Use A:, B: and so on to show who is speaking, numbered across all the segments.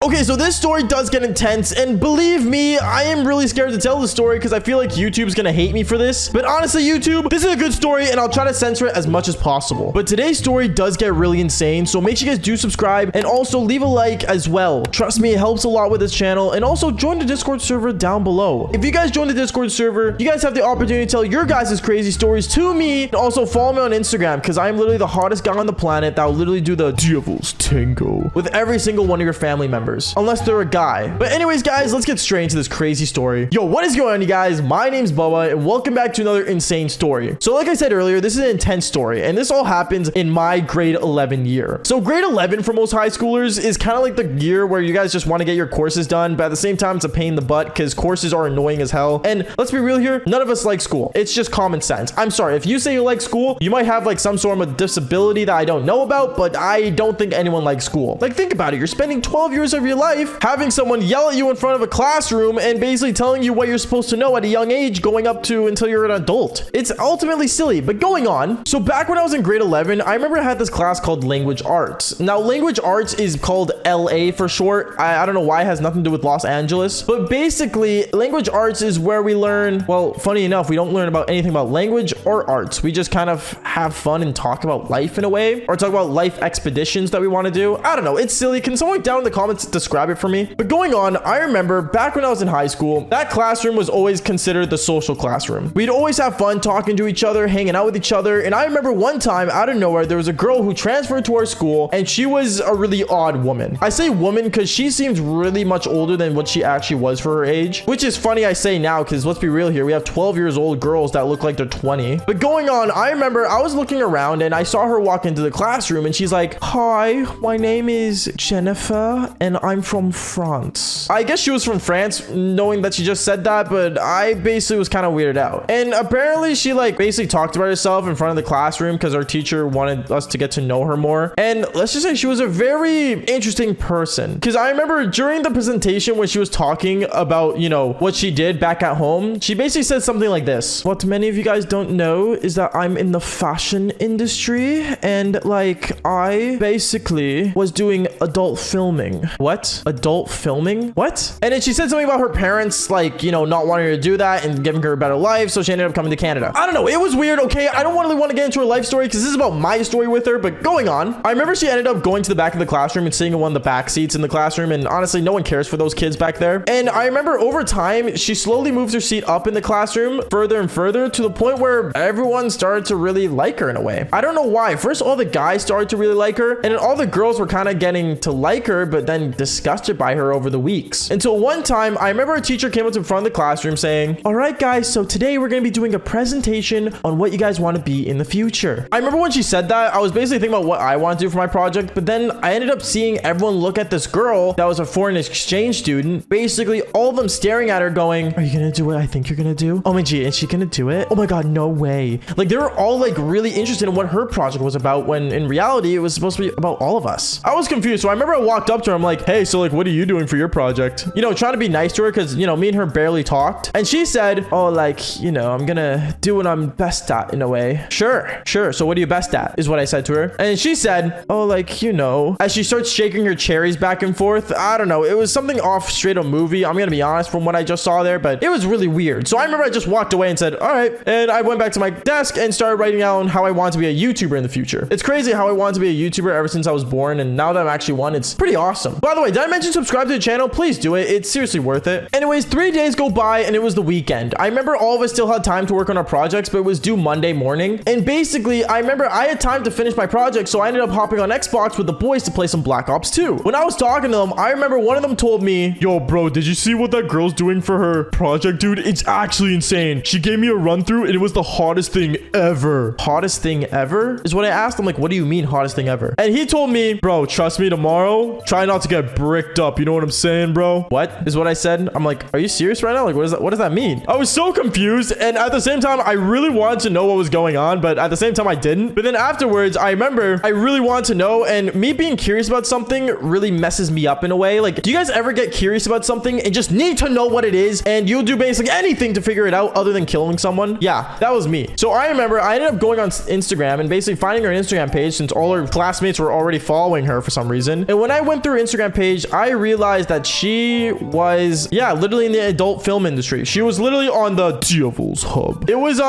A: Okay, so this story does get intense, and believe me, I am really scared to tell the story because I feel like YouTube's gonna hate me for this. But honestly, YouTube, this is a good story, and I'll try to censor it as much as possible. But today's story does get really insane, so make sure you guys do subscribe and also leave a like as well. Trust me, it helps a lot with this channel, and also join the Discord server down below. If you guys join the Discord server, you guys have the opportunity to tell your guys' crazy stories to me, and also follow me on Instagram because I'm literally the hottest guy on the planet that will literally do the devil's tango with every single one of your family members, unless they're a guy. But anyways, guys, let's get straight into this crazy story. Yo, what is going on, you guys? My name's Bubba, and welcome back to another insane story. So like I said earlier, this is an intense story, and this all happens in my grade 11 year. So grade 11 for most high schoolers is kind of like the year where you guys just want to get your courses done, but at the same time, it's a pain in the butt because courses are annoying as hell. And let's be real here, none of us like school. It's just common sense. I'm sorry, if you say you like school, you might have like some sort of disability that I don't know about, but I don't think anyone likes school. Like, think about it. You're spending 12 years of your life having someone yell at you in front of a classroom and basically telling you what you're supposed to know at a young age going up to until you're an adult. It's ultimately silly, but going on. So back when I was in grade 11, I remember I had this class called language arts. Now, language arts is called LA for short. I don't know why, it has nothing to do with Los Angeles, but basically language arts is where we learn, well, funny enough, we don't learn about anything about language or arts. We just kind of have fun and talk about life in a way, or talk about life expeditions that we want to do. I don't know, it's silly. Can someone down in the comments describe it for me? But going on, I remember back when I was in high school, that classroom was always considered the social classroom. We'd always have fun talking to each other, hanging out with each other. And I remember one time out of nowhere, there was a girl who transferred to our school, and she was a really odd woman. I say woman because she seems really much older than what she actually was for her age, which is funny I say now because let's be real here, we have 12 years old girls that look like they're 20. But going on, I remember I was looking around and I saw her walk into the classroom, and she's like, "Hi, my name is Jennifer and I'm from France." I guess she was from France, knowing that she just said that, but I basically was kind of weirded out. And apparently she like basically talked about herself in front of the classroom because our teacher wanted us to get to know her more. And let's just say she was a very interesting person, because I remember during the presentation when she was talking about, you know, what she did back at home, she basically said something like this: "What many of you guys don't know is that I'm in the fashion industry, and like I basically was doing adult filming." What? Adult filming? What? And then she said something about her parents, like, you know, not wanting her to do that and giving her a better life, so she ended up coming to Canada. I don't know, it was weird. Okay, I don't really want to get into her life story because this is about my story with her, but going on, I remember she ended up going to the back of the classroom and sitting in one of the back seats in the classroom, and honestly, no one cares for those kids back there. And I remember over time, she slowly moved her seat up in the classroom further and further to the point where everyone started to really like her in a way. I don't know why. First, all the guys started to really like her, and then all the girls were kind of getting to like her, but then disgusted by her over the weeks. Until one time, I remember a teacher came up to the front of the classroom saying, "All right, guys, so today we're going to be doing a presentation on what you guys want to be in the future." I remember when she said that, I was basically thinking about what I want to do for my project, but then I ended up seeing everyone look at this girl that was a foreign exchange student, basically all of them staring at her going, "Are you going to do what I think you're going to do? Oh my G, is she going to do it? Oh my God, no way." Like, they were all like really interested in what her project was about, when in reality, it was supposed to be about all of us. I was confused. So I remember I walked up to her. I'm like, "Hey, so like, what are you doing for your project?" You know, trying to be nice to her because, you know, me and her barely talked. And she said, "Oh, like, you know, I'm gonna do what I'm best at in a way." Sure. So what are you best at is what I said to her. And she said, "Oh, like, you know," as she starts shaking her cherries back and forth. I don't know. It was something off straight a movie. I'm gonna be honest from what I just saw there, but it was really weird. So I remember I just walked away and said, "All right." And I went back to my desk and started writing down how I want to be a YouTuber in the future. It's crazy how I wanted to be a YouTuber ever since I was born, and now that I'm actually one, it's pretty awesome. By the way, did I mention subscribe to the channel? Please do it. It's seriously worth it. Anyways, 3 days go by and it was the weekend. I remember all of us still had time to work on our projects, but it was due Monday morning. And basically, I remember I had time to finish my project, so I ended up hopping on Xbox with the boys to play some Black Ops 2. When I was talking to them, I remember one of them told me, "Yo, bro, did you see what that girl's doing for her project, dude? It's actually insane. She gave me a run through and it was the hottest thing ever." Hottest thing ever is what I asked. I'm like, "What do you mean hottest thing ever?" And he told me, "Bro, trust me, tomorrow, try not to get bricked up. You know what I'm saying, bro?" What is what I said? I'm like, "Are you serious right now? Like, what does that mean?" I was so confused, and at the same time, I really wanted to know what was going on, but at the same time, I didn't. But then afterwards, I remember I really wanted to know, and me being curious about something really messes me up in a way. Like, do you guys ever get curious about something and just need to know what it is, and you'll do basically anything to figure it out other than killing someone? Yeah, that was me. So I remember I ended up going on Instagram and basically finding her Instagram page, since all her classmates were already following her for some reason. And when I went through her Instagram page, I realized that she was, yeah, literally in the adult film industry. She was literally on the Devil's Hub. It was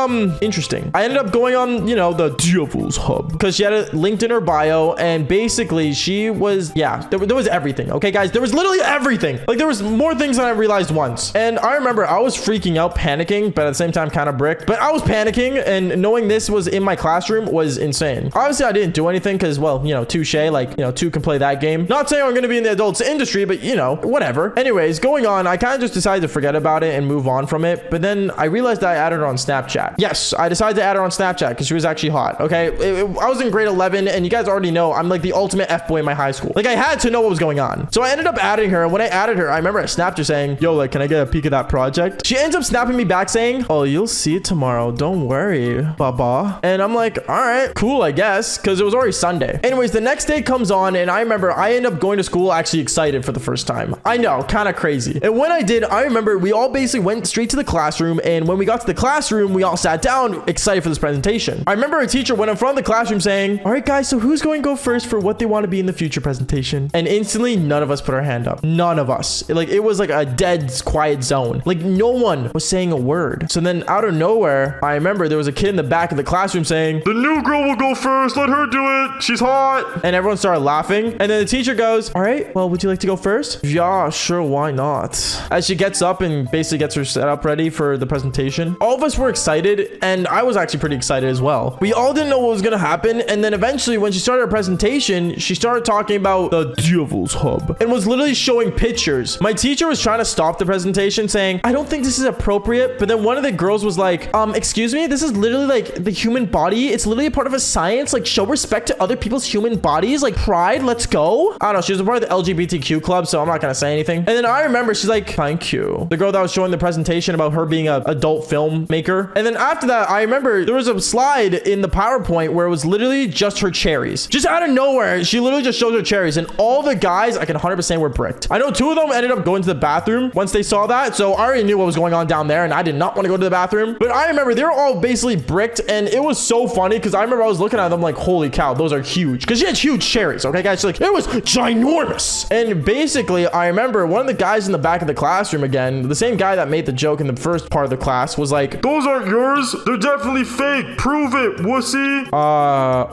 A: interesting. I ended up going on, you know, the Devil's Hub because she had it linked in her bio, and basically she was, yeah, there was everything. Okay, guys, there was literally everything. Like, there was more things than I realized once. And I remember I was freaking out, panicking, but at the same time kind of bricked. But I was panicking, and knowing this was in my classroom was insane. Obviously, I didn't do anything because, well, you know, touche, like, you know, two can play that game. Not saying I'm going to be in the adults industry, but, you know, whatever. Anyways, going on, I kind of just decided to forget about it and move on from it. But then I realized that I added her on Snapchat. Yes, I decided to add her on Snapchat because she was actually hot. Okay, I was in grade 11, and you guys already know I'm like the ultimate F-boy in my high school. Like, I had to know what was going on. So I ended up adding her, and when I added her, I remember I snapped her saying, yo, like, can I get a peek of that project? She ends up snapping me back saying, oh, you'll see it tomorrow. Don't worry, Baba. And I'm like, all right, cool, I guess, because it was already Sunday. Anyways, the next day comes on, and I remember I end up going to school actually excited for the first time. I know, kind of crazy. And when I did, I remember we all basically went straight to the classroom, and when we got to the classroom, we all sat down excited for this presentation. I remember a teacher went in front of the classroom saying, all right, guys, so who's going to go first for what they want to be in the future presentation? And instantly, none of us put our hand up. None of us. Like, it was like a dead quiet zone. Like, no one was saying a word. So then out of nowhere, I remember there was a kid in the back of the classroom saying, the new girl will go first. Let her do it. She's hot. And everyone started laughing. And then the teacher goes, all right, well, would you like to go first? Yeah, sure. Why not? As she gets up and basically gets her set up ready for the presentation. All of us were excited, and I was actually pretty excited as well. We all didn't know what was going to happen. And then eventually, when she started her presentation, she started talking about the Devil's Hub and was literally showing pictures. My teacher was trying to stop the presentation saying, I don't think this is appropriate. But then one of the girls was like, excuse me, this is literally like the human body. It's literally a part of a science. Like, show respect to other people's human bodies. Like, pride, let's go. I don't know. She was a part of the LGBTQ club, so I'm not going to say anything. And then I remember she's like, thank you. The girl that was showing the presentation about her being an adult filmmaker. And then after that, I remember there was a slide in the PowerPoint where it was literally just her cherries. Just out of nowhere, she literally just showed her cherries. And all the guys, I can 100% were bricked. I know two of them ended up going to the bathroom once they saw that. So I already knew what was going on down there, and I did not want to go to the bathroom. But I remember they were all basically bricked, and it was so funny because I remember I was looking at them like, holy cow, those are huge. Because she had huge cherries, okay, guys? She's like, it was ginormous. And basically, I remember one of the guys in the back of the classroom again, the same guy that made the joke in the first part of the class, was like, those aren't yours. They're definitely fake. Prove it, wussy.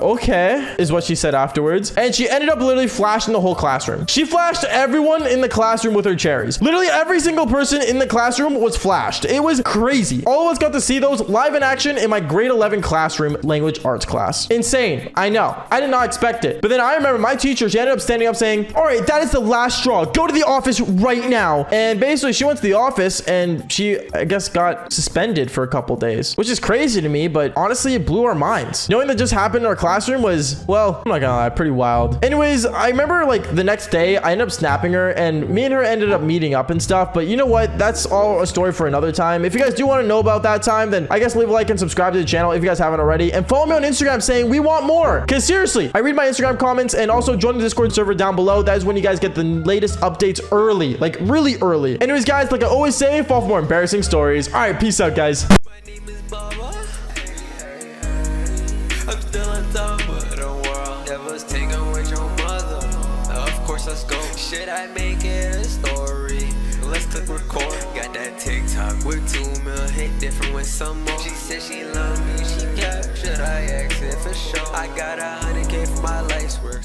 A: Okay, is what she said afterwards. And she ended up literally flashing the whole classroom. She flashed everyone in the classroom with her cherries. Literally every single person in the classroom was flashed. It was crazy. All of us got to see those live in action in my grade 11 classroom language arts class. Insane. I know. I did not expect it. But then I remember my teacher, she ended up standing up saying, all right, that is the last straw. Go to the office right now. And basically she went to the office and she, I guess, got suspended for a couple days, which is crazy to me, but honestly, it blew our minds. Knowing that just happened in our classroom was, well, I'm not gonna lie, pretty wild. Anyways, I remember like the next day I ended up snapping her and me and her ended up meeting up and stuff. But you know what? That's all a story for another time. If you guys do want to know about that time, then I guess leave a like and subscribe to the channel if you guys haven't already. And follow me on Instagram saying we want more. Because seriously, I read my Instagram comments, and also join the Discord server down below. That is when you guys get the latest updates early, like really early. Anyways, guys, like I always say, fall for more embarrassing stories. All right, peace out, guys.
B: My name is Baba. I'm still on top of the world. Never taken with your mother. Of course, let's go. Should I make it a story? Let's click record. Got that TikTok with 2 mil. Hit different with some more. She said she love me. She kept. Should I exit for sure? I got 100K for my life's work.